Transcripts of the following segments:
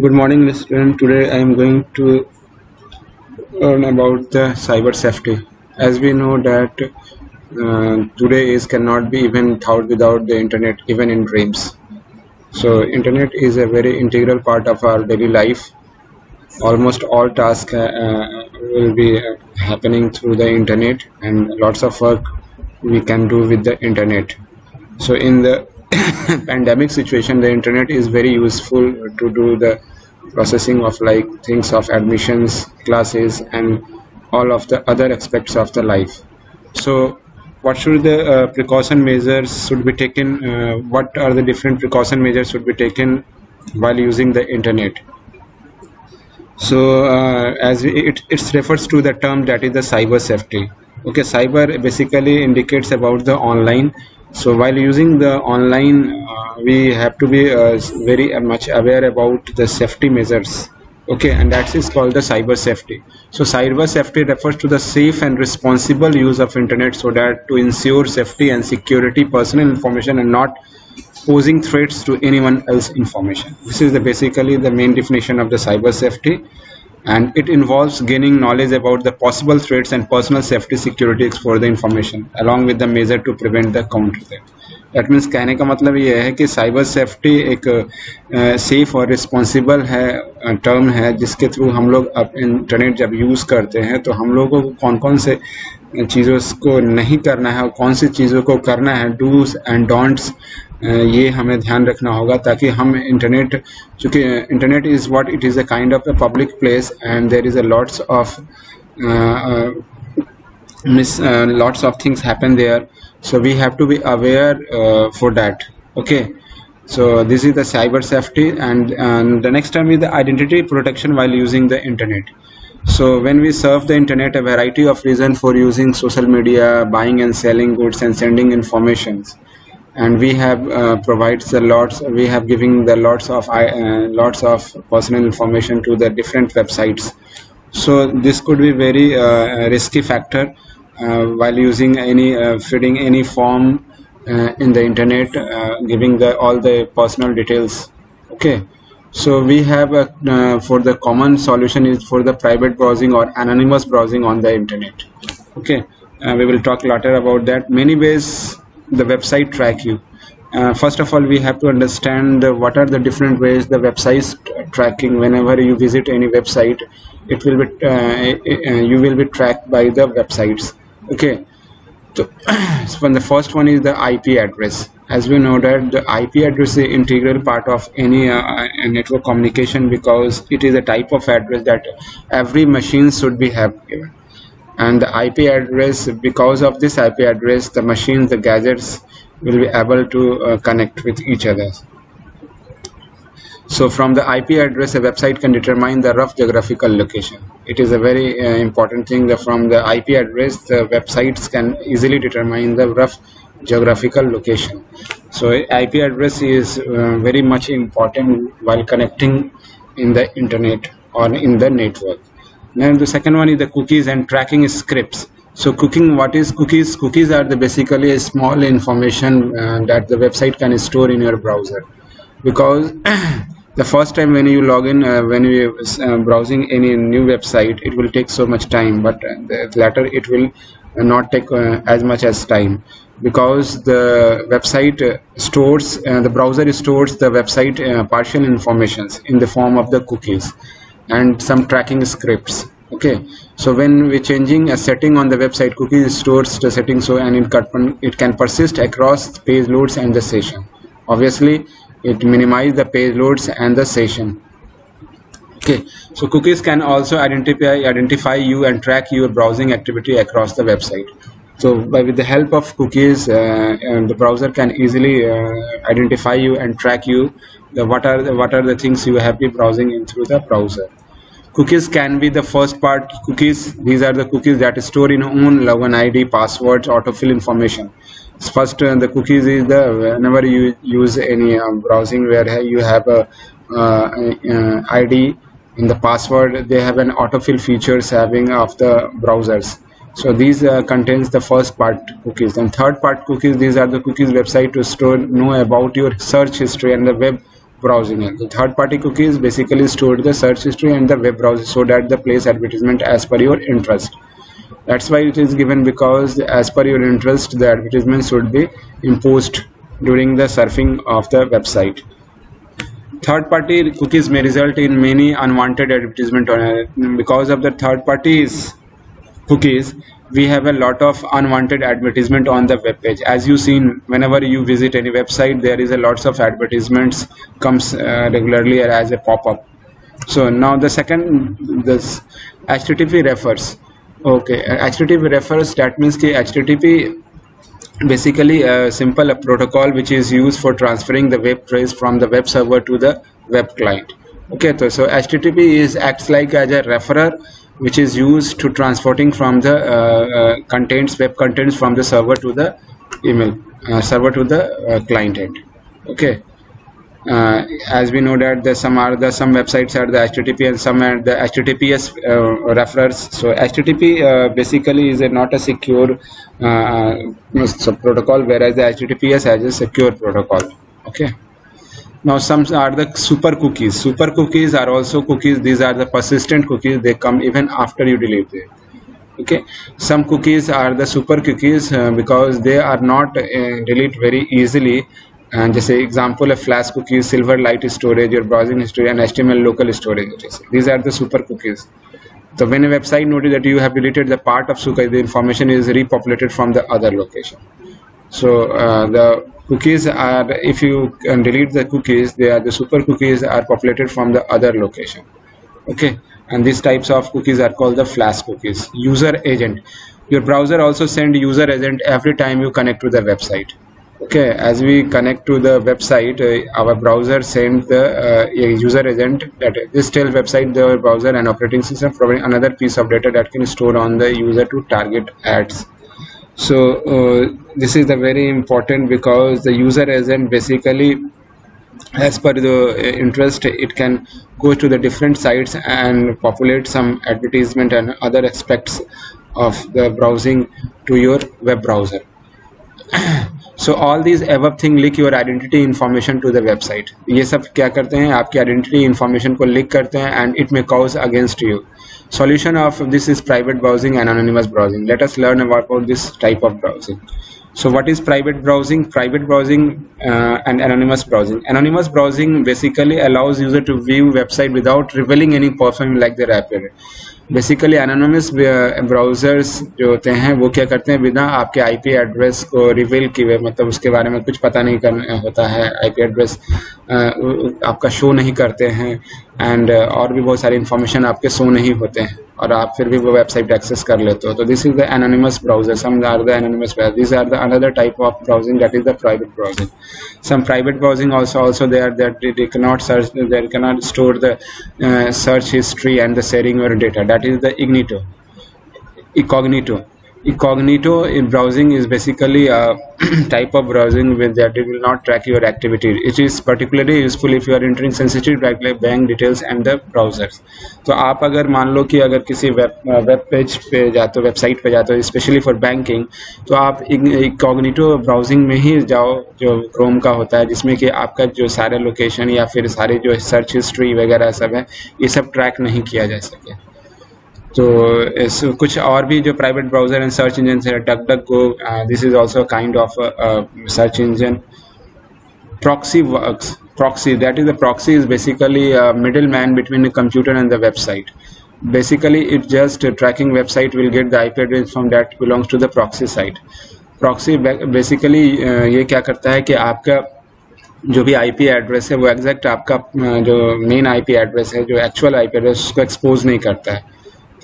Good morning, student. Today I am going to learn about the cyber safety. As we know that today is cannot be even thought without the internet, even in dreams. So internet is a very integral part of our daily life. Almost all tasks will be happening through the internet, and lots of work we can do with the internet. So in the pandemic situation, the internet is very useful to do the processing of like things of admissions, classes, and all of the other aspects of the life. So what should the precaution measures should be taken? What are the different precaution measures should be taken while using the internet? So it refers to the term that is the cyber safety. Okay, cyber basically indicates about the online. So while using the online, we have to be very much aware about the safety measures. Okay, and that is called the cyber safety. So cyber safety refers to the safe and responsible use of internet so that to ensure safety and security, personal information, and not posing threats to anyone else information. This is basically the main definition of the cyber safety, and it involves gaining knowledge about the possible threats and personal safety security for the information along with the measure to prevent the counter threat. That means कहने का मतलब ये है कि cyber safety एक safe और responsible है term है जिसके थ्रू हम लोग अब इंटरनेट जब यूज़ करते हैं तो हम लोगों को कौन कौन से चीज़ों को नहीं करना है और कौन सी चीज़ों को करना है, डूज एंड डोंट्स, ये हमें ध्यान रखना होगा ताकि हम इंटरनेट, चूँकि internet is what it is a kind of a public place and there is a lots of things happen there, so we have to be aware for that. Okay, so this is the cyber safety, and the next term is the identity protection while using the internet. So when we surf the internet, a variety of reasons for using social media, buying and selling goods and sending informations, and we have provides the lots, we have giving the lots of personal information to the different websites. So this could be very risky factor while using any feeding any form in the internet, giving the all the personal details. Okay, so we have for the common solution is for the private browsing or anonymous browsing on the internet. Okay, we will talk later about that. Many ways the website track you. First of all, we have to understand what are the different ways the website tracking. Whenever you visit any website, it will be you will be tracked by the websites. Okay, so from the first one is the IP address. As we know that the IP address is an integral part of any network communication because it is a type of address that every machine should be have given. And the IP address, because of this IP address, the machines, the gadgets will be able to connect with each other. So from the IP address, a website can determine the rough geographical location. It is a very important thing that from the IP address, the websites can easily determine the rough geographical location. So IP address is very much important while connecting in the internet or in the network. Then the second one is the cookies and tracking scripts. So what is cookies? Cookies are basically a small information that the website can store in your browser, because the first time when you log in, when you browsing any new website, it will take so much time, but later it will not take as much as time, because the website stores, the browser stores the website partial informations in the form of the cookies and some tracking scripts. Okay, so when we're changing a setting on the website, cookies stores the setting, so and it can persist across page loads and the session. Obviously it minimizes the page loads and the session. Okay, so cookies can also identify you and track your browsing activity across the website. So with the help of cookies, the browser can easily identify you and track you. What are the things you have been browsing in through the browser. Cookies can be the first part. Cookies, these are the cookies that store in own login ID, passwords, autofill information. First, the cookies is the whenever you use any browsing where you have a ID in the password, they have an autofill features having of the browsers. So these contains the first part cookies. And third part cookies, these are the cookies website to store know about your search history and the web browsing है. The third party cookies basically store the search history and the web browser so that the place advertisement as per your interest. That's why it is given, because as per your interest the advertisement should be imposed during the surfing of the website. Third party cookies may result in many unwanted advertisement on it. Because of the third parties cookies, we have a lot of unwanted advertisement on the web page. As you seen, whenever you visit any website, there is a lots of advertisements comes regularly as a pop-up. So now the second, this HTTP refers. Okay, HTTP refers, that means ki HTTP basically a simple protocol which is used for transferring the web trace from the web server to the web client. Okay, so HTTP is acts like as a referrer which is used to transporting from the contents, web contents from the server to the email server to the client end. Okay, as we know that some websites are the HTTP and some are the HTTPS referrers. So HTTP basically is not a secure protocol, whereas the HTTPS has a secure protocol. Okay. Now some are the super cookies. Super cookies are also cookies. These are the persistent cookies. They come even after you delete them. Okay. Some cookies are the super cookies because they are not delete very easily. And just say example of flash cookies, Silverlight storage, your browsing history, and HTML local storage. These are the super cookies. So when a website notices that you have deleted the part of cookie, the information is repopulated from the other location. So the cookies are, if you delete the cookies, the super cookies are populated from the other location. Okay, and these types of cookies are called the flash cookies. User agent. Your browser also sends user agent every time you connect to the website. Okay, as we connect to the website, our browser sends the user agent that this tells website, the browser and operating system providing another piece of data that can store on the user to target ads. So this is the very important, because the user agent basically, as per the interest, it can go to the different sites and populate some advertisement and other aspects of the browsing to your web browser. So all these above thing leak your identity information to the website. ये सब क्या करते हैं, आपकी identity information को leak करते हैं and it may cause against you. Solution of this is private browsing and anonymous browsing. Let us learn about this type of browsing. So what is private browsing? Private browsing and anonymous browsing. Anonymous browsing basically allows user to view website without revealing any performance like their IP. Basically anonymous browsers जो होते हैं वो क्या करते हैं, बिना आपके IP address को रिवील किए, मतलब उसके बारे में कुछ पता नहीं करना होता है, आईपी एड्रेस आपका शो नहीं करते हैं एंड और भी बहुत सारी इंफॉर्मेशन आपके शो नहीं होते हैं और आप फिर भी वो वेबसाइट एक्सेस कर लेते हो. तो this is the anonymous browser. Some are the anonymous browser. This are the another type of browsing, that is the private browsing. Some private browsing also there that they cannot search, they cannot store the search history and the sharing your data. That is the incognito in browsing is basically a type of browsing with that it will not track your activity. It is particularly useful if you are entering sensitive like bank details and the browsers. तो आप अगर मान लो कि अगर किसी web page पे जाते हो, वेबसाइट पे जाते हो, स्पेशली फॉर बैंकिंग, तो आप इनकॉग्निटो ब्राउजिंग में ही जाओ जो क्रोम का होता है, जिसमें कि आपका जो सारे लोकेशन या फिर सारे जो सर्च हिस्ट्री वगैरह सब है ये सब ट्रैक नहीं किया जा सके. तो कुछ और भी जो private browser and search engine है, DuckDuckGo, this is also kind of search engine. Proxy works. That is the proxy is basically a middleman between the computer and the website. Basically it just tracking website will get the IP address from that belongs to the proxy site. Proxy basically ये क्या करता है कि आपका जो भी IP address है वो एग्जैक्ट आपका जो मेन IP एड्रेस है, जो एक्चुअल IP एड्रेस, उसको एक्सपोज नहीं करता है.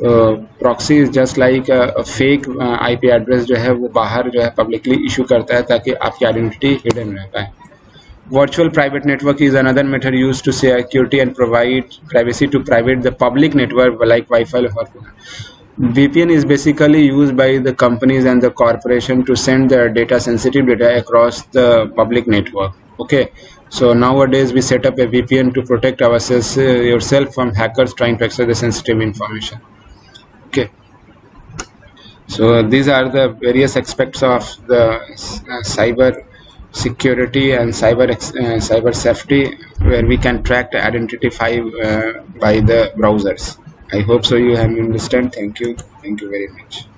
तो proxy is just like fake IP address जो है वो बाहर जो है पब्लिकली इशू करता है ताकि आपकी आइडेंटिटी हिडन रह पाए. Virtual private network is another method used to security and provide privacy to private the public network like Wi-Fi or VPN is basically used by the companies and the corporation to send their data, sensitive data, across the public network. Okay, so nowadays we set up a VPN to protect ourselves yourself from hackers trying to access the sensitive information. Okay, so these are the various aspects of the cyber security and cyber safety where we can track the identify by the browsers. I hope so you have understand. Thank you very much.